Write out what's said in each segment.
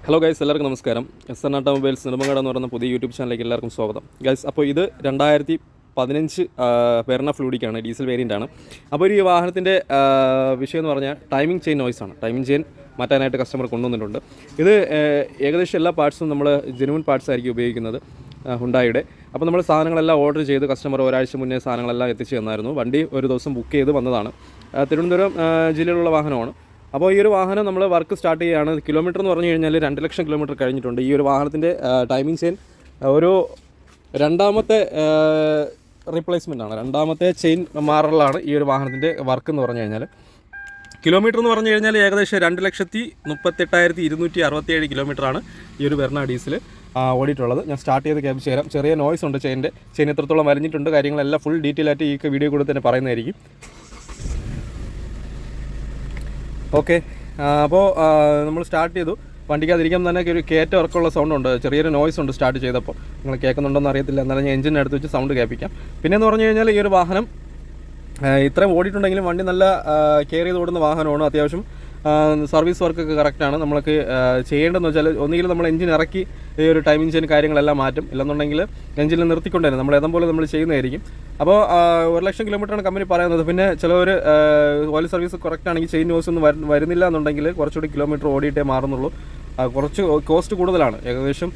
Hello guys, എല്ലാവർക്കും നമസ്കാരം. SN automobiles Nedumangad എന്ന് പറയുന്ന പുതിയ യൂട്യൂബ് ചാനലിലേക്ക് എല്ലാവർക്കും സ്വാഗതം. ഗൈസ്, അപ്പോൾ ഇത് 2015 വെർണ ഫ്ലൂഡിക്കാണ്, ഡീസൽ വേരിയൻ്റ് ആണ്. അപ്പോൾ ഈ വാഹനത്തിൻ്റെ വിഷയം എന്ന് പറഞ്ഞാൽ ടൈമിംഗ് ചെയിൻ നോയ്സാണ്. ടൈമിംഗ് ചെയിൻ മാറ്റാനായിട്ട് കസ്റ്റമർ കൊണ്ടുവന്നിട്ടുണ്ട്. ഇത് ഏകദേശം എല്ലാ പാർട്സും നമ്മൾ ജെനുവിൻ പാർട്സ് ആയിരിക്കും ഉപയോഗിക്കുന്നത്, ഹുണ്ടായിയുടെ. അപ്പോൾ നമ്മൾ സാധനങ്ങളെല്ലാം ഓർഡർ ചെയ്ത് കസ്റ്റമർ ഒരാഴ്ച മുന്നേ സാധനങ്ങളെല്ലാം എത്തിച്ചു തന്നായിരുന്നു. വണ്ടി ഒരു ദിവസം ബുക്ക് ചെയ്ത് വന്നതാണ്. തിരുവനന്തപുരം ജില്ലയിലുള്ള വാഹനമാണ്. അപ്പോൾ ഈ ഒരു വാഹനം നമ്മൾ വർക്ക് സ്റ്റാർട്ട് ചെയ്യുകയാണ്. കിലോമീറ്റർ എന്ന് പറഞ്ഞു കഴിഞ്ഞാൽ 2 ലക്ഷം കിലോമീറ്റർ കഴിഞ്ഞിട്ടുണ്ട്. ഈ ഒരു വാഹനത്തിൻ്റെ ടൈമിംഗ് ചെയിൻ ഒരു രണ്ടാമത്തെ റീപ്ലേസ്മെൻ്റ് ആണ്, രണ്ടാമത്തെ ചെയിൻ മാറലാണ് ഈ ഒരു വാഹനത്തിൻ്റെ വർക്ക് എന്ന് പറഞ്ഞു കഴിഞ്ഞാൽ. കിലോമീറ്റർ എന്ന് പറഞ്ഞു കഴിഞ്ഞാൽ ഏകദേശം 2,38,267 കിലോമീറ്ററാണ് ഈ ഒരു വെർണ ഡീസൽ ഓടിയിട്ടുള്ളത്. ഞാൻ സ്റ്റാർട്ട് ചെയ്ത് ക്യാപ്ചർ ചെയ്യാം. ചെറിയ നോയ്സ് ഉണ്ട് ചെയിൻ എത്രത്തോളം വലിഞ്ഞിട്ടുണ്ട്, കാര്യങ്ങളെല്ലാം ഫുൾ ഡീറ്റെയിൽ ആയിട്ട് ഈ വീഡിയോ കൂടെ തന്നെ പറയുന്നതായിരിക്കും. ഓക്കെ, അപ്പോൾ നമ്മൾ സ്റ്റാർട്ട് ചെയ്തു. വണ്ടിക്കകത്തിരിക്കാൻ തന്നെ ഒരു കയറ്റ ഉറക്കമുള്ള സൗണ്ട് ഉണ്ട്, ചെറിയൊരു നോയ്സ് ഉണ്ട് സ്റ്റാർട്ട് ചെയ്തപ്പോൾ. നിങ്ങൾ കേൾക്കുന്നുണ്ടോയെന്ന് അറിയത്തില്ല, എന്നാലും ഞാൻ എഞ്ചിൻ്റെ അടുത്ത് വെച്ച് സൗണ്ട് കേൾപ്പിക്കാം. പിന്നെയെന്ന് പറഞ്ഞു കഴിഞ്ഞാൽ ഈ ഒരു വാഹനം ഇത്രയും ഓടിയിട്ടുണ്ടെങ്കിലും വണ്ടി നല്ല കെയർ ചെയ്ത് ഓടുന്ന വാഹനമാണ്. അത്യാവശ്യം സർവീസ് വർക്കൊക്കെ കറക്റ്റാണ്. നമ്മൾക്ക് ചെയ്യേണ്ടതെന്ന് വെച്ചാൽ ഒന്നുകിൽ നമ്മൾ എഞ്ചിൻ ഇറക്കി ഈ ഒരു ടൈമിംഗ് ചെയിൻ കാര്യങ്ങളെല്ലാം മാറ്റും, ഇല്ലെന്നുണ്ടെങ്കിൽ എഞ്ചിനിൽ നിർത്തിക്കൊണ്ടുതന്നെ നമ്മൾ ഏതെങ്കിലും പോലെ നമ്മൾ ചെയ്യുന്നതായിരിക്കും. അപ്പോൾ 1 ലക്ഷം കിലോമീറ്ററാണ് കമ്പനി പറയുന്നത്. പിന്നെ ചിലവർ ഓയിൽ സർവീസ് കറക്റ്റ് ആണെങ്കിൽ ചെയിൻ നോയ്സ് ഒന്നും വരുന്നില്ല എന്നുണ്ടെങ്കിൽ കുറച്ചുകൂടി കിലോമീറ്റർ ഓടിയിട്ടേ മാറുന്നുള്ളൂ. കുറച്ച് കോസ്റ്റ് കൂടുതലാണ്. ഏകദേശം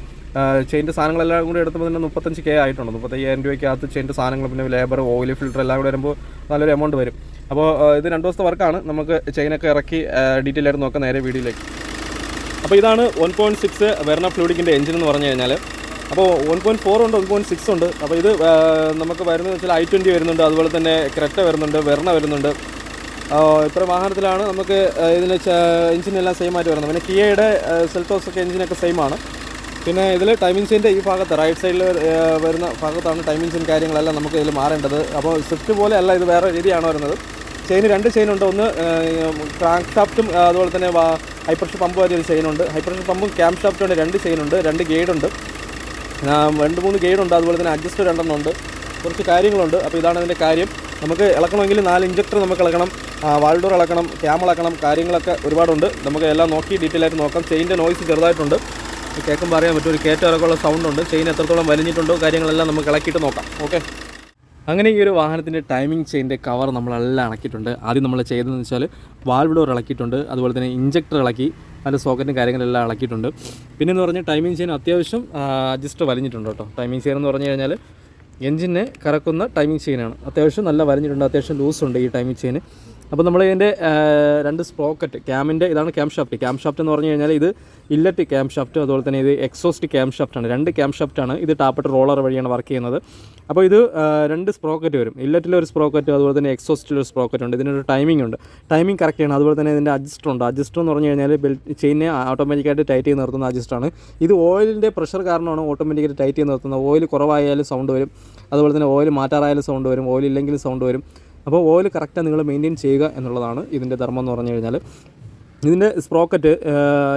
ചെയിൻ്റെ സാധനങ്ങളെല്ലാം കൂടി എടുത്തപ്പോൾ തന്നെ 35K ആയിട്ടുണ്ട്. 35,000 രൂപയ്ക്കകത്ത് ചെയിൻ്റെ സാധനങ്ങൾ, പിന്നെ ലേബർ, ഓയിൽ ഫിൽറ്റർ എല്ലാം കൂടി വരുമ്പോൾ നല്ലൊരു എമൗണ്ട് വരും. അപ്പോൾ ഇത് 2 ദിവസത്തെ വർക്കാണ്. നമുക്ക് ചെയിനൊക്കെ ഇറക്കി ഡീറ്റെയിൽ ആയിട്ട് നോക്കാം നേരെ വീഡിയോയിലേക്ക്. അപ്പോൾ ഇതാണ് 1.6 വെർണ ഫ്ലൂഡിക്കിൻ്റെ എഞ്ചിൻ എന്ന് പറഞ്ഞു കഴിഞ്ഞാൽ. അപ്പോൾ 1.4 ഉണ്ട്, 1.6 ഉണ്ട്. അപ്പോൾ ഇത് നമുക്ക് വരുന്നതെന്ന് വെച്ചാൽ i20 വരുന്നുണ്ട്, അതുപോലെ തന്നെ ക്രെറ്റ വരുന്നുണ്ട്, വെർണ വരുന്നുണ്ട്. ഇത്ര വാഹനത്തിലാണ് നമുക്ക് ഇതിന് എഞ്ചിനെല്ലാം സെയിം ആയിട്ട് വരുന്നത്. പിന്നെ കിയയുടെ സെൽറ്റോസ് ഒക്കെ എഞ്ചിനൊക്കെ സെയിം ആണ്. പിന്നെ ഇതിൽ ടൈമിംഗ് ചെയിൻ്റെ ഈ ഭാഗത്ത് റൈറ്റ് സൈഡിൽ വരുന്ന ഭാഗത്താണ് ടൈമിംഗ് ചെയിൻ കാര്യങ്ങളെല്ലാം നമുക്ക് ഇതിൽ മാറേണ്ടത്. അപ്പോൾ സ്വിഫ്റ്റ് പോലെ അല്ല, ഇത് വേറെ രീതിയാണ് വരുന്നത്. ചെയിന് 2 ചെയിനുണ്ട്. ഒന്ന് ക്രാങ്ക് ഷാഫ്റ്റും അതുപോലെ തന്നെ ഹൈ പ്രഷർ പമ്പ് വരെ ഒരു ചെയിനുണ്ട്. ഹൈ പ്രഷർ പമ്പും ക്യാം ഷാഫ്റ്റുണ്ട്, 2 ചെയിനുണ്ട്, 2 ഗൈഡുണ്ട്, 2-3 ഗൈഡുണ്ട്, അതുപോലെ തന്നെ അഡ്ജസ്റ്റ് 2 ഉണ്ട്. കുറച്ച് കാര്യങ്ങളുണ്ട്. അപ്പോൾ ഇതാണ് അതിൻ്റെ കാര്യം. നമുക്ക് ഇളക്കണമെങ്കിൽ 4 ഇഞ്ചക്ടർ നമുക്ക് ഇളക്കണം, വാൾഡോർ ഇളക്കണം, ക്യാം ഇളക്കണം, കാര്യങ്ങളൊക്കെ ഒരുപാടുണ്ട്. നമുക്ക് എല്ലാം നോക്കി ഡീറ്റെയിൽ ആയിട്ട് നോക്കാം. ചെയിൻ്റെ നോയ്സ് ചെറുതായിട്ടുണ്ട്, കേൾക്കുമ്പോൾ അറിയാൻ പറ്റും. ഒരു കയറ്റ ഇറക്കമുള്ള സൗണ്ട് ഉണ്ട്. ചെയിൻ എത്രത്തോളം വലിഞ്ഞിട്ടുണ്ടോ കാര്യങ്ങളെല്ലാം നമുക്ക് ഇളക്കിയിട്ട് നോക്കാം. ഓക്കെ, അങ്ങനെ ഈ ഒരു വാഹനത്തിൻ്റെ ടൈമിംഗ് ചെയിൻ്റെ കവർ നമ്മളെല്ലാം ഇളക്കിയിട്ടുണ്ട്. ആദ്യം നമ്മൾ ചെയ്തതെന്ന് വെച്ചാൽ വാൽവ് ഡോർ ഇളക്കിയിട്ടുണ്ട്, അതുപോലെ തന്നെ ഇഞ്ചക്ടർ ഇളക്കി, അതിൻ്റെ സോക്കറ്റും കാര്യങ്ങളെല്ലാം ഇളക്കിയിട്ടുണ്ട്. പിന്നെയെന്ന് പറഞ്ഞാൽ ടൈമിംഗ് ചെയിൻ അത്യാവശ്യം അഡ്ജസ്റ്റ് വലിഞ്ഞിട്ടുണ്ട് കേട്ടോ. ടൈമിംഗ് ചെയിൻ എന്ന് പറഞ്ഞു കഴിഞ്ഞാൽ എഞ്ചിനെ കറക്കുന്ന ടൈമിംഗ് ചെയിനാണ്. അത്യാവശ്യം നല്ല വലിഞ്ഞിട്ടുണ്ട്, അത്യാവശ്യം ലൂസുണ്ട് ഈ ടൈമിംഗ് ചെയിൻ. അപ്പോൾ നമ്മൾ ഇതിൻ്റെ 2 സ്പ്രോക്കറ്റ്, ക്യാമിൻ്റെ ഇതാണ് ക്യാം ഷാഫ്റ്റ്. ക്യാം ഷാഫ്റ്റ് എന്ന് പറഞ്ഞു കഴിഞ്ഞാൽ ഇത് ഇല്ലറ്റ് ക്യാം ഷാഫ്റ്റ്, അതുപോലെ തന്നെ ഇത് എക്സോസ്റ്റ് ക്യാം ഷാഫ്റ്റാണ്. 2 ക്യാം ഷാഫ്റ്റാണ്. ഇത് ടാപ്പറ്റ് റോളർ വഴിയാണ് വർക്ക് ചെയ്യുന്നത്. അപ്പോൾ ഇത് 2 സ്പ്രോക്കറ്റ് വരും. ഇല്ലറ്റിലൊരു സ്പ്രോക്കറ്റ്, അതുപോലെ തന്നെ എക്സോസ്റ്റിലൊരു സ്പ്രോക്കറ്റ് ഉണ്ട്. ഇതിനൊരു ടൈമിംഗ് ഉണ്ട്, ടൈമിംഗ് കറക്റ്റാണ്. അതുപോലെ തന്നെ ഇതിൻ്റെ അഡ്ജസ്റ്റർ ഉണ്ട്. അഡ്ജസ്റ്റർ എന്ന് പറഞ്ഞു കഴിഞ്ഞാൽ ചെയിനെ ഓട്ടോമാറ്റിക്കായിട്ട് ടൈറ്റ് ചെയ്ത് നിർത്തുന്ന അഡ്ജസ്റ്റാണ്. ഇത് ഓയിലിൻ്റെ പ്രഷർ കാരണമാണ് ഓട്ടോമാറ്റിക്കായിട്ട് ടൈറ്റ് ചെയ്ത് നിർത്തുന്നത്. ഓയിൽ കുറവായാലും സൗണ്ട് വരും, അതുപോലെ തന്നെ ഓയിൽ മാറ്റാറായാലും സൗണ്ട് വരും, ഓയിൽ ഇല്ലെങ്കിലും സൗണ്ട് വരും. അപ്പോൾ ഓയിൽ കറക്റ്റാണ് നിങ്ങൾ മെയിൻറ്റെയിൻ ചെയ്യുക എന്നുള്ളതാണ് ഇതിൻ്റെ ധർമ്മം എന്ന് പറഞ്ഞു കഴിഞ്ഞാൽ. ഇതിൻ്റെ സ്പ്രോക്കറ്റ്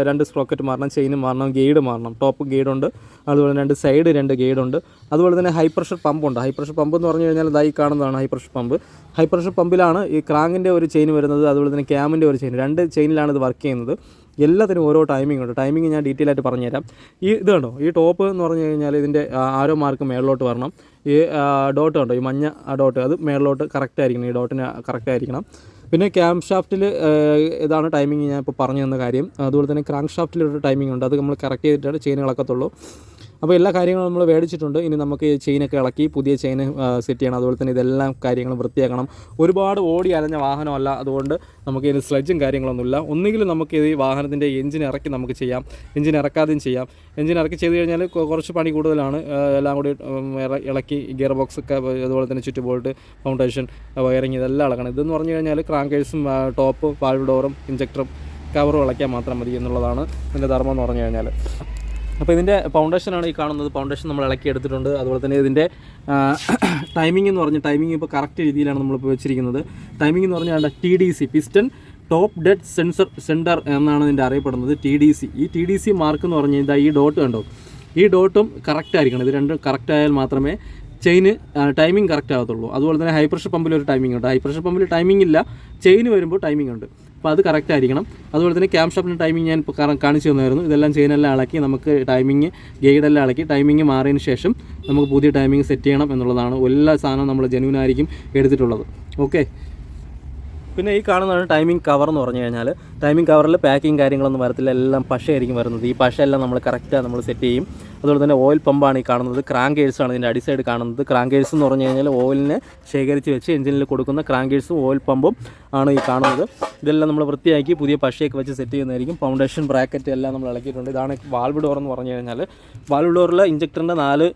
2 സ്പ്രോക്കറ്റ് മാറണം, ചെയിനും മാറണം, ഗൈഡ് മാറണം. ടോപ്പ് ഗൈഡുണ്ട്, അതുപോലെ 2 സൈഡ് 2 ഗൈഡുണ്ട്. അതുപോലെ തന്നെ ഹൈ പ്രഷർ പമ്പുണ്ട്. ഹൈ പ്രഷർ പമ്പ് എന്ന് പറഞ്ഞു കഴിഞ്ഞാൽ ഇതായി കാണുന്നതാണ് high pressure pump. High pressure പമ്പിലാണ് ഈ ക്രാങ്കിൻ്റെ ഒരു ചെയിൻ വരുന്നത്, അതുപോലെ തന്നെ ക്യാമിൻ്റെ ഒരു ചെയിൻ. 2 ചെയിനിലാണ് ഇത് വർക്ക് ചെയ്യുന്നത്. എല്ലാത്തിനും ഓരോ ടൈമിംഗ് ഉണ്ട്. ടൈമിംഗ് ഞാൻ ഡീറ്റെയിൽ ആയിട്ട് പറഞ്ഞുതരാം. ഇത് കണ്ടോ, ഈ ടോപ്പ് എന്ന് പറഞ്ഞു കഴിഞ്ഞാൽ ഇതിൻ്റെ ആരോ മാർക്ക് മേളിലോട്ട് വരണം. ഈ ഡോട്ട് കണ്ടോ, ഈ മഞ്ഞ ഡോട്ട്, അത് മേളിലോട്ട് കറക്റ്റ് ആയിരിക്കണം, ഈ ഡോട്ടിന് കറക്റ്റ് ആയിരിക്കണം. പിന്നെ ക്യാം ഷാഫ്റ്റിൽ ഇതാണ് ടൈമിംഗ് ഞാൻ ഇപ്പോൾ പറഞ്ഞു തന്ന കാര്യം. അതുപോലെ തന്നെ ക്രാങ്ക് ഷാഫ്റ്റിലൊരു ടൈമിംഗ് ഉണ്ട്, അത് നമ്മൾ കറക്റ്റ് ചെയ്തിട്ടാണ് ചെയിൻ ഇളക്കത്തുള്ളൂ. അപ്പോൾ എല്ലാ കാര്യങ്ങളും നമ്മൾ മേടിച്ചിട്ടുണ്ട്. ഇനി നമുക്ക് ചെയിനൊക്കെ ഇളക്കി പുതിയ ചെയിൻ സെറ്റ് ചെയ്യണം. അതുപോലെ തന്നെ ഇതെല്ലാം കാര്യങ്ങളും വൃത്തിയാക്കണം. ഒരുപാട് ഓടി അലഞ്ഞ വാഹനമല്ല, അതുകൊണ്ട് നമുക്ക് ഇതിന് സ്ലെഡ്ജും കാര്യങ്ങളൊന്നുമില്ല. ഒന്നുകിൽ നമുക്ക് ഈ വാഹനത്തിൻ്റെ എഞ്ചിൻ ഇറക്കി നമുക്ക് ചെയ്യാം, എഞ്ചിൻ ഇറക്കാതെയും ചെയ്യാം. എഞ്ചിൻ ഇറക്കി ചെയ്ത് കഴിഞ്ഞാൽ കുറച്ച് പണി കൂടുതലാണ്. എല്ലാം കൂടി ഇളക്കി ഗിയർ ബോക്സ് ഒക്കെ, അതുപോലെ തന്നെ ചുറ്റ് ബോൾട്ട്, ഫൗണ്ടേഷൻ, വയറിങ് ഇതെല്ലാം ഇളക്കണം. ഇതെന്ന് പറഞ്ഞു കഴിഞ്ഞാൽ ക്രാങ്കേഴ്സും ടോപ്പ് വാൽവ് ഡോറും ഇഞ്ചക്ടറും കവറും ഇളക്കിയാൽ മാത്രം മതി എന്നുള്ളതാണ് ഇതിൻ്റെ ധർമ്മം എന്ന് പറഞ്ഞു കഴിഞ്ഞാൽ. അപ്പോൾ ഇതിൻ്റെ ഫൗണ്ടേഷനാണ് ഈ കാണുന്നത്. ഫൗണ്ടേഷൻ നമ്മൾ ഇളക്കി എടുത്തിട്ടുണ്ട്. അതുപോലെ തന്നെ ഇതിൻ്റെ ടൈമിംഗ് എന്ന് പറഞ്ഞാൽ ടൈമിംഗ് ഇപ്പോൾ കറക്റ്റ് രീതിയിലാണ് നമ്മളിപ്പോൾ വെച്ചിരിക്കുന്നത്. ടൈമിംഗ് എന്ന് പറഞ്ഞാൽ TDC, piston top dead centre എന്നാണ് ഇതിൻ്റെ അറിയപ്പെടുന്നത്, TDC. ഈ TDC മാർക്ക് എന്ന് പറഞ്ഞു കഴിഞ്ഞാൽ ഈ ഡോട്ട് കണ്ടോ, ഈ ഡോട്ടും കറക്റ്റ് ആയിരിക്കണം. ഇത് രണ്ടും കറക്റ്റ് ആയാൽ മാത്രമേ ചെയിന് ടൈമിംഗ് കറക്റ്റ് ആകത്തുള്ളൂ. അതുപോലെ തന്നെ ഹൈ പ്രഷർ പമ്പിൽ ഒരു ടൈമിംഗ് ഉണ്ട്. ഹൈ പ്രഷർ പമ്പിൽ ടൈമിംഗ് ഇല്ല, ചെയിന് വരുമ്പോൾ ടൈമിംഗ് ഉണ്ട്. അപ്പോൾ അത് കറക്റ്റ് ആയിരിക്കണം. അതുപോലെ തന്നെ ക്യാം ഷാഫ്റ്റിൻ്റെ ടൈമിംഗ് ഞാൻ ഇപ്പോൾ കാണിച്ചു തന്നായിരുന്നു. ഇതെല്ലാം ചെയിനെല്ലാം ഇളക്കി നമുക്ക് ടൈമിംഗ് ഗൈഡെല്ലാം ഇളക്കി ടൈമിംഗ് മാറിയതിന് ശേഷം നമുക്ക് പുതിയ ടൈമിംഗ് സെറ്റ് ചെയ്യണം എന്നുള്ളതാണ്. എല്ലാ സാധനവും നമ്മൾ ജെന്യൂൻ ആയിരിക്കും എടുത്തിട്ടുള്ളത്. ഓക്കെ. പിന്നെ ഈ കാണുന്നതാണ് ടൈമിംഗ് കവർ എന്ന് പറഞ്ഞു കഴിഞ്ഞാൽ ടൈമിംഗ് കവറിൽ പാക്കിങ് കാര്യങ്ങളൊന്നും വരത്തില്ല, എല്ലാം പശയായിരിക്കും വരുന്നത്. ഈ പശയെല്ലാം നമ്മൾ കറക്റ്റാണ് നമ്മൾ സെറ്റ് ചെയ്യും. അതുപോലെ തന്നെ ഓയിൽ പമ്പാണ് ഈ കാണുന്നത്. ക്രാങ്കേഴ്സാണ് ഇതിൻ്റെ അടിസൈഡ് കാണുന്നത്. ക്രാങ്കേഴ്സ് എന്ന് പറഞ്ഞു കഴിഞ്ഞാൽ ഓയിലിനെ ശേഖരിച്ച് വെച്ച് എഞ്ചിനിൽ കൊടുക്കുന്ന ക്രാങ്കേഴ്സും ഓയിൽ പമ്പും ആണ് ഈ കാണുന്നത്. ഇതെല്ലാം നമ്മൾ വൃത്തിയാക്കി പുതിയ പശയൊക്കെ വെച്ച് സെറ്റ് ചെയ്യുന്നതായിരിക്കും. ഫൗണ്ടേഷൻ ബ്രാക്കറ്റ് എല്ലാം നമ്മൾ ഇളക്കിയിട്ടുണ്ട്. ഇതാണ് വാൽവ് ഡോർ എന്ന് പറഞ്ഞു കഴിഞ്ഞാൽ വാൽവ് ഡോറിൽ ഇഞ്ചക്ടറിൻ്റെ 4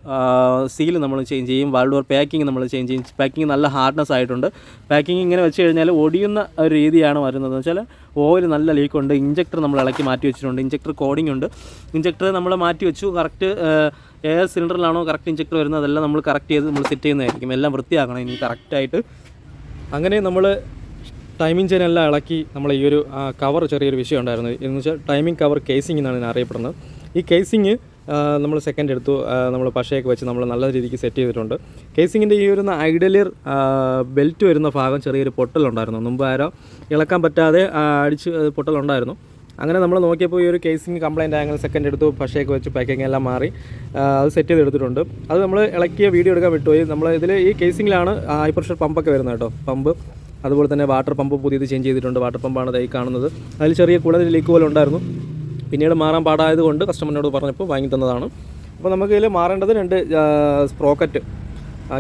സീൽ നമ്മൾ ചേഞ്ച് ചെയ്യും. വാൽവ് ഡോർ പാക്കിങ് നമ്മൾ ചേഞ്ച് ചെയ്യും. പാക്കിങ് നല്ല ഹാർഡ്നെസ് ആയിട്ടുണ്ട്. പാക്കിങ് ഇങ്ങനെ വെച്ച് കഴിഞ്ഞാൽ ഒടിയുന്ന ഒരു രീതിയാണ് വരുന്നത്. എന്ന് വെച്ചാൽ ഓയിൽ നല്ല ലീക്കുണ്ട്. ഇഞ്ചക്ടർ നമ്മൾ ഇളക്കി മാറ്റി വെച്ചിട്ടുണ്ട്. ഇഞ്ചക്ടർ കോഡിംഗ് ഉണ്ട്. ഇഞ്ചക്ടർ നമ്മൾ മാറ്റി വെച്ചു. കറക്റ്റ് എയർ സിലിണ്ടറിലാണോ കറക്റ്റ് ഇഞ്ചക്ടർ വരുന്നത് അതെല്ലാം നമ്മൾ കറക്റ്റ് ചെയ്ത് നമ്മൾ സെറ്റ് ചെയ്യുന്നതായിരിക്കും. എല്ലാം വൃത്തിയാക്കണം ഇനി കറക്റ്റായിട്ട്. അങ്ങനെ നമ്മൾ ടൈമിംഗ് ചെയിൻ എല്ലാം ഇളക്കി നമ്മൾ ഈ ഒരു കവർ ചെറിയൊരു വിഷയം ഉണ്ടായിരുന്നു. എന്ന് വെച്ചാൽ ടൈമിംഗ് കവർ കേസിംഗ് എന്നാണ് ഇതിനെ അറിയപ്പെടുന്നത്. ഈ കേസിങ് നമ്മൾ സെക്കൻഡ് എടുത്തു. നമ്മൾ പശയൊക്കെ വെച്ച് നമ്മൾ നല്ല രീതിക്ക് സെറ്റ് ചെയ്തിട്ടുണ്ട്. കേസിങ്ങിൻ്റെ ഈ ഒരു ഐഡലിയർ ബെൽറ്റ് വരുന്ന ഭാഗം ചെറിയൊരു പൊട്ടലുണ്ടായിരുന്നു. മുമ്പ് ആരോ ഇളക്കാൻ പറ്റാതെ അടിച്ച് പൊട്ടലുണ്ടായിരുന്നു. അങ്ങനെ നമ്മൾ നോക്കിയപ്പോൾ ഈ ഒരു കേസിങ് കംപ്ലൈൻറ്റ് ആയെങ്കിൽ സെക്കൻഡ് എടുത്തു, പശയൊക്കെ വെച്ച് പാക്കിങ് എല്ലാം മാറി അത് സെറ്റ് ചെയ്തെടുത്തിട്ടുണ്ട്. അത് നമ്മൾ ഇളക്കിയ വീഡിയോ എടുക്കാൻ വിട്ടുപോയി. നമ്മൾ ഇതിൽ ഈ കേസിങ്ങിലാണ് ഹൈ പ്രഷർ പമ്പൊക്കെ വരുന്നത് കേട്ടോ. പമ്പ് അതുപോലെ തന്നെ വാട്ടർ പമ്പ് പുതിയത് ചേഞ്ച് ചെയ്തിട്ടുണ്ട്. വാട്ടർ പമ്പാണ് ഈ കാണുന്നത്. അതിൽ ചെറിയ കൂടുതൽ ലീക്ക് പോലെ ഉണ്ടായിരുന്നു. പിന്നീട് മാറാൻ പാടായതുകൊണ്ട് കസ്റ്റമറിനോട് പറഞ്ഞപ്പോൾ വാങ്ങി തന്നതാണ്. അപ്പോൾ നമുക്ക് ഇതിൽ മാറേണ്ടത് 2 സ്പ്രോക്കറ്റ്,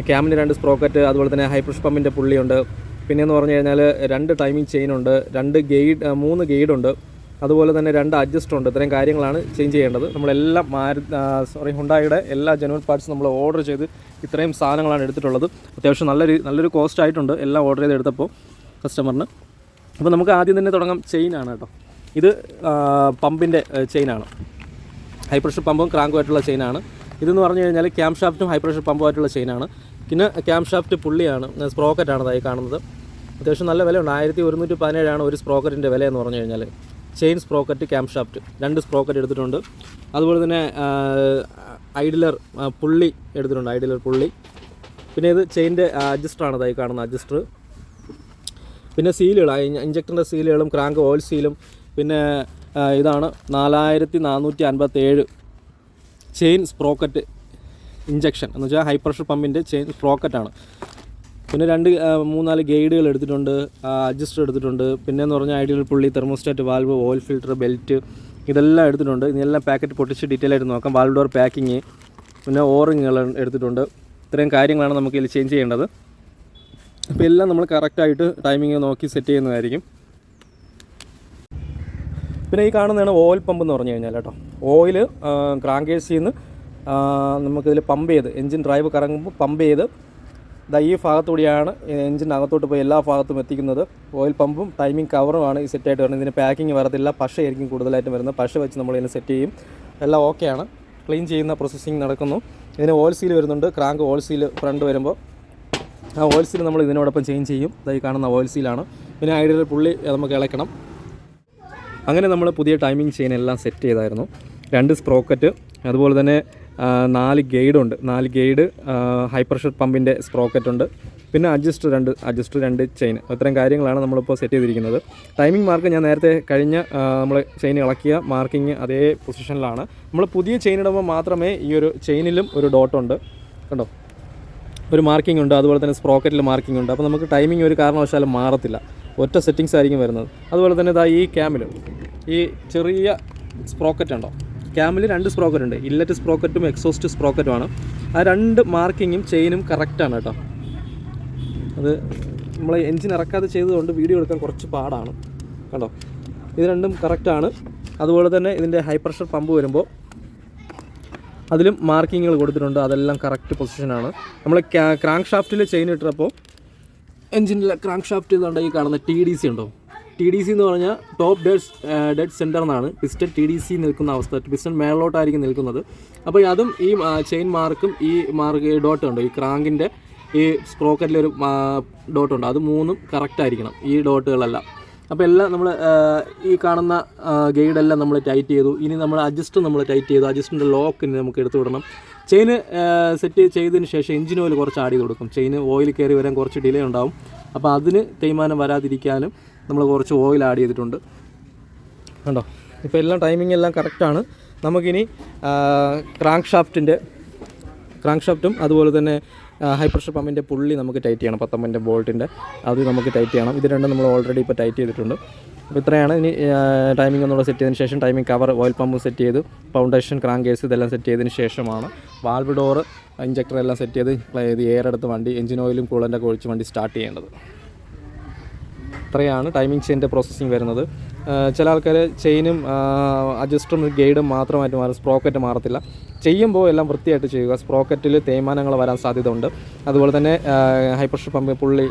ക്യാമിന് 2 സ്പ്രോക്കറ്റ്, അതുപോലെ തന്നെ ഹൈ പ്രഷർ പമ്പിൻ്റെ പുള്ളിയുണ്ട്. പിന്നെയെന്ന് പറഞ്ഞു കഴിഞ്ഞാൽ 2 ടൈമിംഗ് ചെയിനുണ്ട്, 3 ഗൈഡുണ്ട്, അതുപോലെ തന്നെ 2 അഡ്ജസ്റ്റർ ഉണ്ട്. ഇത്രയും കാര്യങ്ങളാണ് ചേഞ്ച് ചെയ്യേണ്ടത്. നമ്മളെല്ലാം ഹുണ്ടായിയുടെ എല്ലാ ജെനുവൻ പാർട്സും നമ്മൾ ഓർഡർ ചെയ്ത് ഇത്രയും സാധനങ്ങളാണ് എടുത്തിട്ടുള്ളത്. അത്യാവശ്യം നല്ലൊരു കോസ്റ്റ് ആയിട്ടുണ്ട് എല്ലാം ഓർഡർ ചെയ്ത് എടുത്തപ്പോൾ കസ്റ്റമറിന്. അപ്പോൾ നമുക്ക് ആദ്യം തന്നെ തുടങ്ങാം. ചെയിനാണ് കേട്ടോ. ഇത് പമ്പിൻ്റെ ചെയിനാണ്. High pressure പമ്പും ക്രാങ്കുമായിട്ടുള്ള ചെയിനാണ്. ഇതെന്ന് പറഞ്ഞു കഴിഞ്ഞാൽ ക്യാം ഷാഫ്റ്റും ഹൈ പ്രഷർ പമ്പുമായിട്ടുള്ള ചെയിനാണ്. പിന്നെ ക്യാം ഷാഫ്റ്റ് പുള്ളിയാണ്, സ്പ്രോക്കറ്റാണ് ഇതായി കാണുന്നത്. അത്യാവശ്യം നല്ല വിലയുണ്ട്. 1117 ഒരു സ്പ്രോക്കറ്റിൻ്റെ വില എന്ന് പറഞ്ഞു കഴിഞ്ഞാൽ. Chain sprocket, cam shaft 2 sprocket എടുത്തിട്ടുണ്ട്. അതുപോലെ തന്നെ ഐഡിലർ പുള്ളി എടുത്തിട്ടുണ്ട്, ഐഡിലർ പുള്ളി. പിന്നെ ഇത് ചെയിൻ്റെ അഡ്ജസ്റ്ററാണ് ഇതായി കാണുന്ന അഡ്ജസ്റ്റർ. പിന്നെ സീലുകൾ, ഇഞ്ചക്ടറിൻ്റെ സീലുകളും ക്രാങ്ക് ഓയിൽ സീലും. പിന്നെ ഇതാണ് 4457 ചെയിൻ സ്പ്രോക്കറ്റ് ഇഞ്ചക്ഷൻ എന്ന് വെച്ചാൽ ഹൈ പ്രഷർ പമ്പിൻ്റെ ചെയിൻ സ്പ്രോക്കറ്റാണ്. പിന്നെ 3-4 ഗൈഡുകൾ എടുത്തിട്ടുണ്ട്, അഡ്ജസ്റ്റർ എടുത്തിട്ടുണ്ട്. പിന്നെ എന്ന് പറഞ്ഞാൽ ഐഡിയൽ പുള്ളി, thermostat, valve, oil filter, belt ഇതെല്ലാം എടുത്തിട്ടുണ്ട്. ഇതെല്ലാം പാക്കറ്റ് പൊട്ടിച്ച് ഡീറ്റെയിൽ ആയിട്ട് നോക്കാം. വാൽവ് ഡോർ പാക്കിങ്, പിന്നെ ഓറിങ്ങുകൾ എടുത്തിട്ടുണ്ട്. ഇത്രയും കാര്യങ്ങളാണ് നമുക്ക് ഇതിൽ ചേഞ്ച് ചെയ്യേണ്ടത്. അപ്പോൾ എല്ലാം നമ്മൾ കറക്റ്റായിട്ട് ടൈമിങ് നോക്കി സെറ്റ് ചെയ്യുന്നതായിരിക്കും. പിന്നെ ഈ കാണുന്നതാണ് ഓയിൽ പമ്പ് എന്ന് പറഞ്ഞു കഴിഞ്ഞാൽ കേട്ടോ. ഓയിൽ ക്രാങ്കേഴ്സിൽ നിന്ന് നമുക്കിതിൽ പമ്പ് ചെയ്ത് എൻജിൻ ഡ്രൈവ് കറങ്ങുമ്പോൾ പമ്പ് ചെയ്ത് ഈ ഭാഗത്തൂടെയാണ് എൻജിൻ അകത്തോട്ട് പോയി എല്ലാ ഭാഗത്തും എത്തിക്കുന്നത്. ഓയിൽ പമ്പും ടൈമിംഗ് കവറുമാണ് ഈ സെറ്റായിട്ട് വരുന്നത്. ഇതിന് പാക്കിങ് വരത്തില്ല, പശയായിരിക്കും കൂടുതലായിട്ട് വരുന്നത്. പശ വെച്ച് നമ്മൾ ഇതിന് സെറ്റ് ചെയ്യും. എല്ലാം ഓക്കെയാണ്. ക്ലീൻ ചെയ്യുന്ന പ്രോസസ്സിങ് നടക്കുന്നു. ഇതിന് ഓയിൽ സീൽ വരുന്നുണ്ട്. ക്രാങ്ക് ഓയിൽ സീൽ ഫ്രണ്ട് വരുമ്പോൾ ആ ഓയിൽ സീൽ നമ്മൾ ഇതിനോടൊപ്പം ചേഞ്ച് ചെയ്യും. ഇതായി കാണുന്ന ഓയിൽ സീലാണ്. പിന്നെ ഐഡിയൽ പുള്ളി നമുക്ക് ഇളക്കണം. അങ്ങനെ നമ്മൾ പുതിയ ടൈമിംഗ് ചെയിൻ എല്ലാം സെറ്റ് ചെയ്തായിരുന്നു. 2 സ്പ്രോക്കറ്റ്, അതുപോലെ തന്നെ 4 ഗൈഡുണ്ട്. 4 ഗൈഡ്, ഹൈ പ്രഷർ പമ്പിൻ്റെ സ്പ്രോക്കറ്റുണ്ട്. പിന്നെ അഡ്ജസ്റ്റർ 2 ചെയിൻ. ഇത്രയും കാര്യങ്ങളാണ് നമ്മളിപ്പോൾ സെറ്റ് ചെയ്തിരിക്കുന്നത്. ടൈമിംഗ് മാർക്ക് ഞാൻ നേരത്തെ കഴിഞ്ഞ നമ്മൾ ചെയിൻ ഇളക്കിയ മാർക്കിങ് അതേ പൊസിഷനിലാണ്. നമ്മൾ പുതിയ ചെയിൻ ഇടുമ്പോൾ മാത്രമേ ഈ ഒരു ചെയിനിലും ഒരു ഡോട്ടുണ്ട് കണ്ടോ, ഒരു മാർക്കിംഗ് ഉണ്ട്. അതുപോലെ തന്നെ സ്പ്രോക്കറ്റിൽ മാർക്കിംഗ് ഉണ്ട്. അപ്പോൾ നമുക്ക് ടൈമിംഗ് ഒരു കാരണവശാലും മാറത്തില്ല, ഒറ്റ സെറ്റിങ്സ് ആയിരിക്കും വരുന്നത്. അതുപോലെ തന്നെ ഇതാ ഈ ക്യാമിൽ ഈ ചെറിയ സ്പ്രോക്കറ്റ് ഉണ്ടോ, ക്യാമിൽ 2 സ്പ്രോക്കറ്റ് ഉണ്ട്. ഇല്ലറ്റ് സ്പ്രോക്കറ്റും എക്സോസ്റ്റ് സ്പ്രോക്കറ്റുമാണ്. ആ 2 മാർക്കിങ്ങും ചെയിനും കറക്റ്റാണ് കേട്ടോ. അത് നമ്മൾ എൻജിൻ ഇറക്കാതെ ചെയ്തതുകൊണ്ട് വീഡിയോ എടുക്കാൻ കുറച്ച് പാടാണ് കണ്ടോ. ഇത് രണ്ടും കറക്റ്റാണ്. അതുപോലെ തന്നെ ഇതിൻ്റെ ഹൈ പ്രഷർ പമ്പ് വരുമ്പോൾ അതിലും മാർക്കിങ്ങുകൾ കൊടുത്തിട്ടുണ്ട്. അതെല്ലാം കറക്റ്റ് പൊസിഷനാണ്. നമ്മൾ ക്രാങ്ക് ഷാഫ്റ്റിൽ ചെയിൻ ഇട്ടപ്പോൾ എൻജിനിലെ ക്രാങ്ക് ഷാഫ്റ്റ് ഇതുണ്ട്. ഈ കാണുന്ന TDC ഉണ്ടോ, TDC എന്ന് പറഞ്ഞാൽ ടോപ്പ് ഡെഡ് സെൻറ്റർ എന്നാണ്. പിസ്റ്റൺ TDC നിൽക്കുന്ന അവസ്ഥ, പിസ്റ്റൺ മേളിലോട്ടായിരിക്കും നിൽക്കുന്നത്. അപ്പോൾ അതും ഈ ചെയിൻ മാർക്കും ഈ ഡോട്ട് ഉണ്ട്, ഈ ക്രാങ്കിൻ്റെ ഈ സ്പ്രോക്കറ്റിലൊരു ഡോട്ടുണ്ട്. അത് 3ഉം കറക്റ്റായിരിക്കണം, ഈ ഡോട്ടുകളെല്ലാം. അപ്പോൾ എല്ലാം നമ്മൾ ഈ കാണുന്ന ഗൈഡെല്ലാം നമ്മൾ ടൈറ്റ് ചെയ്തു. ഇനി നമ്മൾ അഡ്ജസ്റ്റ് നമ്മൾ ടൈറ്റ് ചെയ്തു. അഡ്ജസ്റ്റിൻ്റെ ലോക്കിന് നമുക്ക് എടുത്തു വിടണം. ചെയിന് സെറ്റ് ചെയ്തതിന് ശേഷം എഞ്ചിൻ ഓയിൽ കുറച്ച് ആഡ് ചെയ്ത് കൊടുക്കും. ചെയിന് ഓയിൽ കയറി വരാൻ കുറച്ച് ഡിലേ ഉണ്ടാവും. അപ്പോൾ അതിന് തേയ്മാനം വരാതിരിക്കാനും നമ്മൾ കുറച്ച് ഓയിൽ ആഡ് ചെയ്തിട്ടുണ്ട് കണ്ടോ. ഇപ്പോൾ എല്ലാം ടൈമിംഗ് എല്ലാം കറക്റ്റാണ്. നമുക്കിനി ക്രാങ്ക് ഷാഫ്റ്റും അതുപോലെ തന്നെ ഹൈ പ്രഷർ പമ്പിൻ്റെ പുള്ളി നമുക്ക് ടൈറ്റ് ചെയ്യണം. 19 ബോൾട്ടിൻ്റെ അത് നമുക്ക് ടൈറ്റ് ചെയ്യണം. ഇത് രണ്ടും നമ്മൾ ഓൾറെഡി ഇപ്പോൾ ടൈറ്റ് ചെയ്തിട്ടുണ്ട്. അപ്പോൾ ഇത്രയാണ്. ഇനി ടൈമിംഗ് ഒന്നുകൂടെ സെറ്റ് ചെയ്തതിന് ശേഷം timing cover, oil pump set ചെയ്ത്, ഫൗണ്ടേഷൻ, ക്രാങ്ക് കേസ് ഇതെല്ലാം സെറ്റ് ചെയ്തതിന് ശേഷമാണ് വാൽവ് ഡോറ്, ഇഞ്ചക്ടർ എല്ലാം സെറ്റ് ചെയ്ത് എയർ എടുത്ത് വണ്ടി എഞ്ചിൻ ഓയിലും കൂളൻ്റൊക്കെ ഒഴിച്ച് വണ്ടി സ്റ്റാർട്ട് ചെയ്യേണ്ടത്. ഇത്രയാണ് ടൈമിംഗ് ചെയിൻ്റെ പ്രോസസ്സിങ് വരുന്നത്. ചില ആൾക്കാർ ചെയിനും അഡ്ജസ്റ്ററും ഗൈഡും മാത്രമായിട്ട് മാറും, സ്പ്രോക്കറ്റ് മാറത്തില്ല. ചെയ്യുമ്പോൾ എല്ലാം വൃത്തിയായിട്ട് ചെയ്യുക. സ്പ്രോക്കറ്റിൽ തേയ്മാനങ്ങൾ വരാൻ സാധ്യത ഉണ്ട്. അതുപോലെ തന്നെ ഹൈ പ്രഷർ പമ്പ് പുള്ളി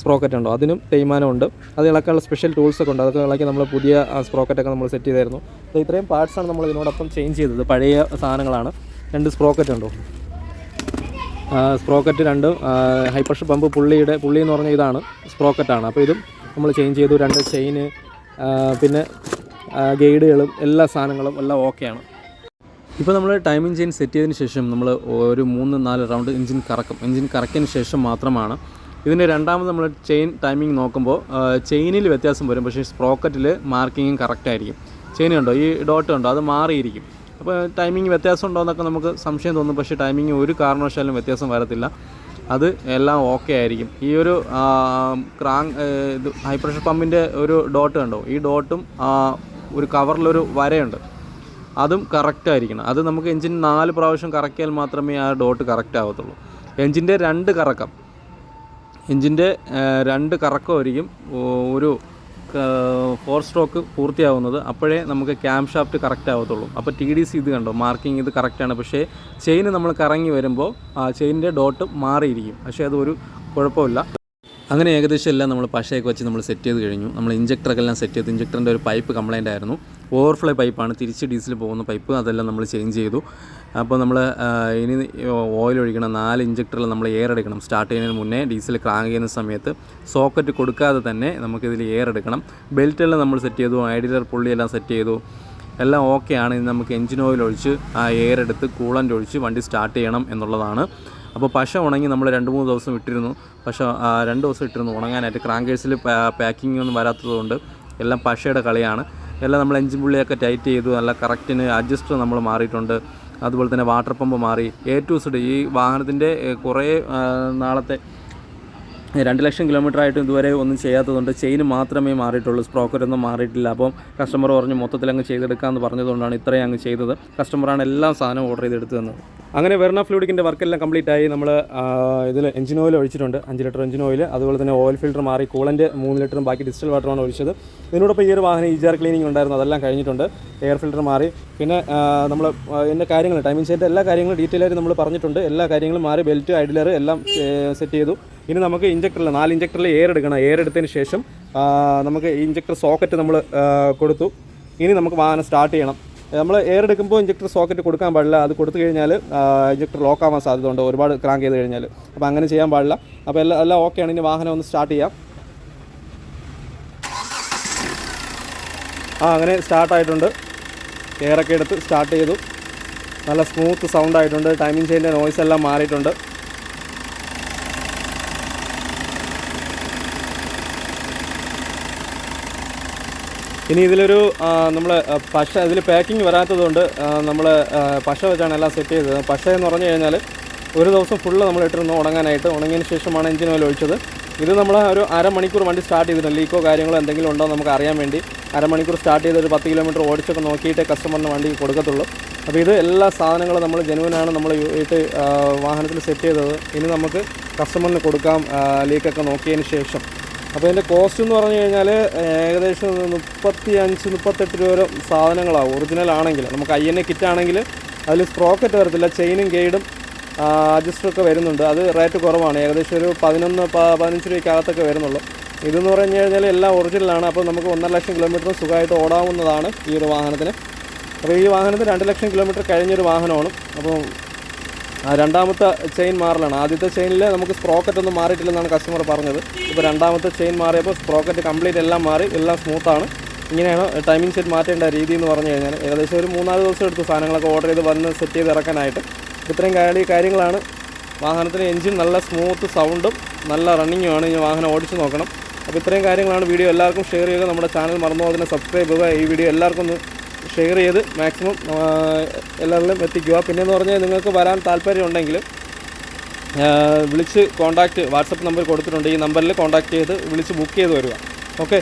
സ്പ്രോക്കറ്റ് ഉണ്ടോ അതിനും തേയ്മാനമുണ്ട്. അത് ഇളക്കാനുള്ള സ്പെഷ്യൽ ടൂൾസൊക്കെ ഉണ്ട്. അതൊക്കെ ഇളക്കി നമ്മൾ പുതിയ സ്പ്രോക്കറ്റൊക്കെ നമ്മൾ സെറ്റ് ചെയ്തായിരുന്നു. അപ്പോൾ ഇത്രയും പാർട്സാണ് നമ്മൾ ഇതിനോടൊപ്പം ചേഞ്ച് ചെയ്തത്. പഴയ സാധനങ്ങളാണ്. 2 സ്പ്രോക്കറ്റ് ഉണ്ടോ, സ്പ്രോക്കറ്റ് 2 ഹൈ പ്രഷർ പമ്പ് പുള്ളി എന്ന് പറഞ്ഞാൽ ഇതാണ് സ്പ്രോക്കറ്റാണ്. അപ്പോൾ ഇതും നമ്മൾ ചേഞ്ച് ചെയ്തു. 2 ചെയിന് പിന്നെ ഗൈഡുകളും എല്ലാ സാധനങ്ങളും എല്ലാം ഓക്കെയാണ്. ഇപ്പോൾ നമ്മൾ ടൈമിംഗ് ചെയിൻ സെറ്റ് ചെയ്തതിന് ശേഷം നമ്മൾ ഒരു 3-4 റൗണ്ട് എഞ്ചിൻ കറക്കിയതിന് ശേഷം മാത്രമാണ് ഇതിൻ്റെ രണ്ടാമത് നമ്മൾ ചെയിൻ ടൈമിംഗ് നോക്കുമ്പോൾ ചെയിനിൽ വ്യത്യാസം വരും. പക്ഷേ സ്പ്രോക്കറ്റിൽ മാർക്കിങ്ങും കറക്റ്റായിരിക്കും. ചെയിൻ കണ്ടോ, ഈ ഡോട്ട് കണ്ടോ, അത് മാറിയിരിക്കും. അപ്പോൾ ടൈമിംഗ് വ്യത്യാസം ഉണ്ടോ എന്നൊക്കെ നമുക്ക് സംശയം തോന്നും. പക്ഷേ ടൈമിംഗ് ഒരു കാരണവശാലും വ്യത്യാസം വരത്തില്ല. അത് എല്ലാം ഓക്കെ ആയിരിക്കും. ഈ ഒരു ഹൈ പ്രഷർ പമ്പിൻ്റെ ഒരു ഡോട്ട് കണ്ടോ, ഈ ഡോട്ടും ഒരു കവറിലൊരു വരയുണ്ട്, അതും കറക്റ്റായിരിക്കണം. അത് നമുക്ക് എഞ്ചിൻ 4 പ്രാവശ്യം കറക്കിയാൽ മാത്രമേ ആ ഡോട്ട് കറക്റ്റ് ആവത്തുള്ളൂ. എഞ്ചിൻ്റെ 2 കറക്കമായിരിക്കും ഒരു 4 സ്ട്രോക്ക് പൂർത്തിയാവുന്നത്. അപ്പോഴേ നമുക്ക് ക്യാം ഷാഫ്റ്റ് കറക്റ്റ് ആവത്തുള്ളൂ. അപ്പോൾ TDC ഇത് കണ്ടോ, മാർക്കിംഗ് ഇത് കറക്റ്റാണ്. പക്ഷേ ചെയിൻ നമ്മൾ കറങ്ങി വരുമ്പോൾ ആ ചെയിനിൻ്റെ ഡോട്ട് മാറിയിരിക്കും. പക്ഷേ അതൊരു കുഴപ്പമില്ല. അങ്ങനെ ഏകദേശം എല്ലാം നമ്മൾ പശയൊക്കെ വെച്ച് നമ്മൾ സെറ്റ് ചെയ്ത് കഴിഞ്ഞു. നമ്മൾ ഇഞ്ചക്ടറൊക്കെ എല്ലാം സെറ്റ് ചെയ്തു. ഇഞ്ചക്ടറിൻ്റെ ഒരു പൈപ്പ് കംപ്ലൈൻ്റ് ആയിരുന്നു. ഓവർഫ്ലോ പൈപ്പാണ്, തിരിച്ച് ഡീസൽ പോകുന്ന പൈപ്പ്. അതെല്ലാം നമ്മൾ ചേഞ്ച് ചെയ്തു. അപ്പോൾ നമ്മൾ ഇനി ഓയിൽ ഒഴിക്കണം. 4 ഇഞ്ചക്ടറിൽ നമ്മൾ എയർ എടുക്കണം. സ്റ്റാർട്ട് ചെയ്യുന്നതിന് മുന്നേ ഡീസൽ ക്രാങ്ക് ചെയ്യുന്ന സമയത്ത് സോക്കറ്റ് കൊടുക്കാതെ തന്നെ നമുക്കിതിൽ എയർ എടുക്കണം. ബെൽറ്റെല്ലാം നമ്മൾ സെറ്റ് ചെയ്തു. ഐഡിയലർ പുള്ളിയെല്ലാം സെറ്റ് ചെയ്തു. എല്ലാം ഓക്കെയാണ്. ഇനി നമുക്ക് എഞ്ചിൻ ഓയിൽ ഒഴിച്ച് ആ എയർ എടുത്ത് കൂളൻ്റ് ഒഴിച്ച് വണ്ടി സ്റ്റാർട്ട് ചെയ്യണം എന്നുള്ളതാണ്. അപ്പോൾ പശ ഉണങ്ങി നമ്മൾ 2-3 ദിവസം ഇട്ടിരുന്നു. പക്ഷേ 2 ദിവസം ഇട്ടിരുന്നു ഉണങ്ങാനായിട്ട്. ക്രാങ്കേഴ്സിൽ പാക്കിംഗ് ഒന്നും വരാത്തതുകൊണ്ട് എല്ലാം പശയുടെ കളിയാണ്. എല്ലാം നമ്മൾ എഞ്ചിൻ പുള്ളിയൊക്കെ ടൈറ്റ് ചെയ്തു. നല്ല കറക്റ്റിന് അഡ്ജസ്റ്റർ നമ്മൾ മാറിയിട്ടുണ്ട്. അതുപോലെ തന്നെ വാട്ടർ പമ്പ് മാറി. A to Z ഈ വാഹനത്തിൻ്റെ കുറേ നാളത്തെ 2 ലക്ഷം കിലോമീറ്റർ ആയിട്ട് ഇതുവരെ ഒന്നും ചെയ്യാത്തതുകൊണ്ട് ചെയിൻ മാത്രമേ മാറിയിട്ടുള്ളൂ. സ്പ്രോക്കറ്റൊന്നും മാറിയിട്ടില്ല. അപ്പം കസ്റ്റമർ പറഞ്ഞ് മൊത്തത്തിൽ അങ്ങ് ചെയ്തെടുക്കാമെന്ന് പറഞ്ഞതുകൊണ്ടാണ് ഇത്രയും അങ്ങ് ചെയ്തത്. കസ്റ്റമറാണ് എല്ലാം സാധനം ഓർഡർ ചെയ്തെടുത്ത് തന്നത്. അങ്ങനെ വെർണ ഫ്ലൂയിഡിൻ്റെ വർക്കെല്ലാം കംപ്ലീറ്റ് ആയി. നമ്മൾ ഇതിൽ എഞ്ചിൻ ഓയിൽ ഒഴിച്ചിട്ടുണ്ട്, 5 ലിറ്റർ എഞ്ചിൻ ഓയിൽ. അതുപോലെ തന്നെ ഓയിൽ ഫിൽറ്റർ മാറി. കൂളൻ്റ് 3 ലിറ്ററും ബാക്കി ഡിസ്റ്റൽ വാട്ടറാണ് ഒഴിച്ചത്. ഇതിനോടൊപ്പം ഈ ഒരു വാഹനം EGR ക്ലീനിങ് ഉണ്ടായിരുന്നു, അതെല്ലാം കഴിഞ്ഞിട്ടുണ്ട്. എയർ ഫിൽറ്റർ മാറി. പിന്നെ നമ്മൾ എൻ്റെ കാര്യങ്ങൾ ടൈമിംഗ് സെറ്റ് എല്ലാ കാര്യങ്ങളും ഡീറ്റെയിൽ ആയിട്ട് നമ്മൾ പറഞ്ഞിട്ടുണ്ട്. എല്ലാ കാര്യങ്ങളും മാറി. ബെൽറ്റ്, ഐഡിലർ എല്ലാം സെറ്റ് ചെയ്തു. ഇനി നമുക്ക് ഇഞ്ചക്ടറിൽ 4 ഇഞ്ചക്ടറിൽ എയർ എടുക്കണം. എയർ എടുത്തതിന് ശേഷം നമുക്ക് ഇഞ്ചക്ടർ സോക്കറ്റ് നമ്മൾ കൊടുത്തു. ഇനി നമുക്ക് വാഹനം സ്റ്റാർട്ട് ചെയ്യണം. നമ്മൾ എയർ എടുക്കുമ്പോൾ ഇഞ്ചക്ടർ സോക്കറ്റ് കൊടുക്കാൻ പാടില്ല. അത് കൊടുത്തു കഴിഞ്ഞാൽ ഇഞ്ചക്ടർ ലോക്ക് ആവാൻ സാധ്യതയുണ്ട്, ഒരുപാട് ക്രാങ്ക് ചെയ്ത് കഴിഞ്ഞാൽ. അപ്പോൾ അങ്ങനെ ചെയ്യാൻ പാടില്ല. അപ്പോൾ എല്ലാം ഓക്കെയാണ്. ഇനി വാഹനം ഒന്ന് സ്റ്റാർട്ട് ചെയ്യാം. അങ്ങനെ സ്റ്റാർട്ടായിട്ടുണ്ട്. എയറൊക്കെ എടുത്ത് സ്റ്റാർട്ട് ചെയ്തു. നല്ല സ്മൂത്ത് സൗണ്ട് ആയിട്ടുണ്ട്. ടൈമിംഗ് ചെയിൻ്റെ നോയ്സ് എല്ലാം മാറിയിട്ടുണ്ട്. ഇനി ഇതിലൊരു നമ്മൾ പശ ഇതിൽ പാക്കിംഗ് വരാത്തതുകൊണ്ട് നമ്മൾ പശ വെച്ചാണ് എല്ലാം സെറ്റ് ചെയ്തത്. പശ എന്ന് പറഞ്ഞു കഴിഞ്ഞാൽ ഒരു ദിവസം ഫുള്ള് നമ്മൾ ഇട്ടിരുന്നു ഉണങ്ങാനായിട്ട്. ഉണങ്ങിയതിന് ശേഷമാണ് എഞ്ചിൻ ഓയിൽ ഒഴിച്ചത്. ഇത് നമ്മൾ ഒരു അരമണിക്കൂർ വണ്ടി സ്റ്റാർട്ട് ചെയ്തിട്ടുണ്ട്. ലീക്കോ കാര്യങ്ങളോ എന്തെങ്കിലും ഉണ്ടോ നമുക്ക് അറിയാൻ വേണ്ടി അരമണിക്കൂർ സ്റ്റാർട്ട് ചെയ്ത് ഒരു 10 കിലോമീറ്റർ ഓടിച്ചൊക്കെ നോക്കിയിട്ടേ കസ്റ്റമറിന് വണ്ടി കൊടുക്കത്തുള്ളൂ. അപ്പോൾ ഇത് എല്ലാ സാധനങ്ങളും നമ്മൾ ജെനുവിനാണ് നമ്മൾ വാഹനത്തിൽ സെറ്റ് ചെയ്തത്. ഇനി നമുക്ക് കസ്റ്റമറിന് കൊടുക്കാം ലീക്കൊക്കെ നോക്കിയതിന് ശേഷം. അപ്പോൾ ഇതിൻ്റെ കോസ്റ്റ് എന്ന് പറഞ്ഞു കഴിഞ്ഞാൽ ഏകദേശം 35-38 രൂപ വരെ സാധനങ്ങളാവും. ഒറിജിനൽ ആണെങ്കിൽ നമുക്ക് INA കിറ്റ് ആണെങ്കിൽ അതിൽ സ്പ്രോക്കറ്റ് വരത്തില്ല. ചെയിനും ഗൈഡും അഡ്ജസ്റ്ററൊക്കെ വരുന്നുണ്ട്. അത് റേറ്റ് കുറവാണ്. ഏകദേശം ഒരു 11-15 രൂപയ്ക്കകത്തൊക്കെ വരുന്നുള്ളൂ. ഇതെന്ന് പറഞ്ഞു കഴിഞ്ഞാൽ എല്ലാം ഒറിജിനലാണ്. അപ്പോൾ നമുക്ക് 1.5 ലക്ഷം കിലോമീറ്റർ സുഖമായിട്ട് ഓടാവുന്നതാണ് ഈ ഒരു വാഹനത്തിന്. അപ്പോൾ ഈ വാഹനത്തിന് 2 ലക്ഷം കിലോമീറ്റർ കഴിഞ്ഞൊരു വാഹനമാണ്. അപ്പോൾ രണ്ടാമത്തെ ചെയിൻ മാറലാണ്. ആദ്യത്തെ ചെയിനിൽ നമുക്ക് സ്പ്രോക്കറ്റ് ഒന്നും മാറിയിട്ടില്ലെന്നാണ് കസ്റ്റമർ പറഞ്ഞത്. ഇപ്പോൾ രണ്ടാമത്തെ ചെയിൻ മാറിയപ്പോൾ സ്പ്രോക്കറ്റ് കംപ്ലീറ്റ് എല്ലാം മാറി. എല്ലാം സ്മൂത്താണ്. ഇങ്ങനെയാണ് ടൈമിംഗ് സെറ്റ് മാറ്റേണ്ട രീതി എന്ന് പറഞ്ഞു കഴിഞ്ഞാൽ. ഏകദേശം ഒരു 3-4 ദിവസം എടുത്തു സാധനങ്ങളൊക്കെ ഓർഡർ ചെയ്ത് വന്ന് സെറ്റ് ചെയ്ത് ഇറക്കാനായിട്ട്. ഇത്രയും കാര്യങ്ങളാണ്. വാഹനത്തിന് എൻജിൻ നല്ല സ്മൂത്ത് സൗണ്ടും നല്ല റണ്ണിങ്ങുമാണ്. ഈ വാഹനം ഓടിച്ച് നോക്കണം. അപ്പോൾ ഇത്രയും കാര്യങ്ങളാണ്. വീഡിയോ എല്ലാവർക്കും ഷെയർ ചെയ്യുക. നമ്മുടെ ചാനൽ മറന്നു അതിനെ സബ്സ്ക്രൈബ് ചെയ്യുക. ഈ വീഡിയോ എല്ലാവർക്കും ഒന്ന് ഷെയർ ചെയ്ത് മാക്സിമം എല്ലാവരിലും എത്തിക്കുക. പിന്നെയെന്ന് പറഞ്ഞാൽ നിങ്ങൾക്ക് വരാൻ താല്പര്യമുണ്ടെങ്കിൽ വിളിച്ച് കോൺടാക്റ്റ് വാട്സപ്പ് നമ്പർ കൊടുത്തിട്ടുണ്ട്. ഈ നമ്പറിൽ കോൺടാക്റ്റ് ചെയ്ത് വിളിച്ച് ബുക്ക് ചെയ്ത് വരിക. ഓക്കെ.